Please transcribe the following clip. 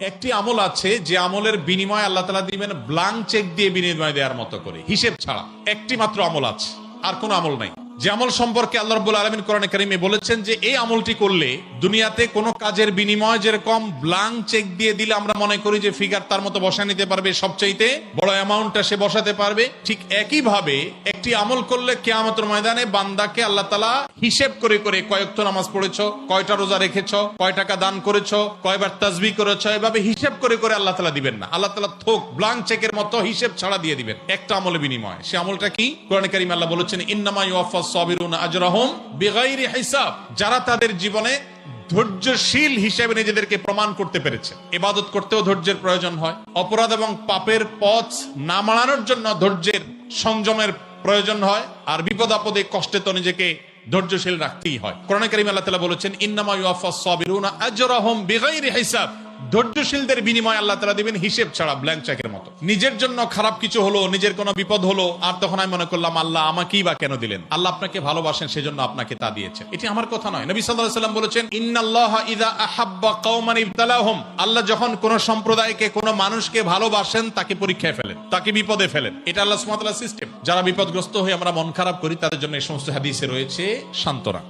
একটি আমল আছে যে আমলের বিনিময় আল্লাহ তাআলা দিবেন ব্ল্যাঙ্ক চেক দিয়ে বিনিময় দেওয়ার মতো করে, হিসেব ছাড়া। একটি মাত্র আমল আছে, আর কোনো আমল নাই। যে আমল সম্পর্কে আল্লাহ রাব্বুল আলামিন কোরআনে কারীমে বলেছেন যে এই আমলটি করলে দুনিয়াতে কোনো কাজের বিনিময় যেরকম ব্ল্যাঙ্ক চেক দিয়ে দিলে আমরা মনে করি যে ফিগার তার মতো বসায় নিতে পারবে, সবচাইতে বড় অ্যামাউন্টটা সে বসাতে পারবে, ঠিক একই ভাবে একটি আমল করলে কিয়ামতের ময়দানে বান্দাকে আল্লাহ তাআলা হিসেব করে করে কয় ওয়াক্ত নামাজ পড়েছো, কয়টা রোজা রেখেছো, কয় টাকা দান করেছো, কয়বার তাসবিহ করেছো, এভাবে হিসেব করে করে আল্লাহ তাআলা দিবেন না। আল্লাহ তাআলা থোক ব্ল্যাঙ্ক চেকের মতো হিসেব ছাড়া দিয়ে দিবেন একটা আমলের বিনিময়। সে আমলটা কি? কোরআনে কারীমে আল্লাহ বলেছেন ইন্নামা ইউওয়াফাস সাবিরুনা আজরাহুম বিগাইরি হিসাব। যারা তাদের জীবনে ধৈর্যশীল হিসেবে নিজেদেরকে প্রমাণ করতে পেরেছে। ইবাদত করতেও ধৈর্যের প্রয়োজন হয়, অপরাধ এবং পাপের পথ না মানানোর জন্য ধৈর্যের সংযমের প্রয়োজন হয়, আর বিপদ আপদে কষ্টে তো নিজেকে ধৈর্যশীল রাখতেই হয়। কোরআনে কারীমে আল্লাহ তাআলা বলেছেন ইন্নামা ইউওয়াফাস সাবিরুনা আজরাহুম বিগাইরি হিসাব। ধৈর্যশীলদের বিনিময় আল্লাহ তাআলা দিবেন হিসেব ছাড়া, ব্ল্যাঙ্ক চেকের মতো। নিজের জন্য খারাপ কিছু হলো, নিজের কোনো বিপদ হলো, আর তখন আমি মনে করলাম আল্লাহ আমাকেই বা কেন দিলেন? আল্লাহ আপনাকে ভালোবাসেন, সেজন্য আপনাকে তা দিয়েছেন। এটি আমার কথা নয়। নবী সাল্লাল্লাহু আলাইহি ওয়াসাল্লাম বলেছেন ইন্নাল্লাহা ইযা আহাব্বা কওমান ইবতালাহুম। আল্লাহ যখন কোন সম্প্রদায়কে, কোন মানুষকে ভালোবাসেন, তাকে পরীক্ষায় ফেলেন, তাকে বিপদে ফেলেন। এটা আল্লাহ সুবহানাহু ওয়া তাআলার সিস্টেম। যারা বিপদগ্রস্ত হয়ে আমরা মন খারাপ করি, তাদের জন্য এই সমস্ত হাদিসে রয়েছে সান্ত্বনা।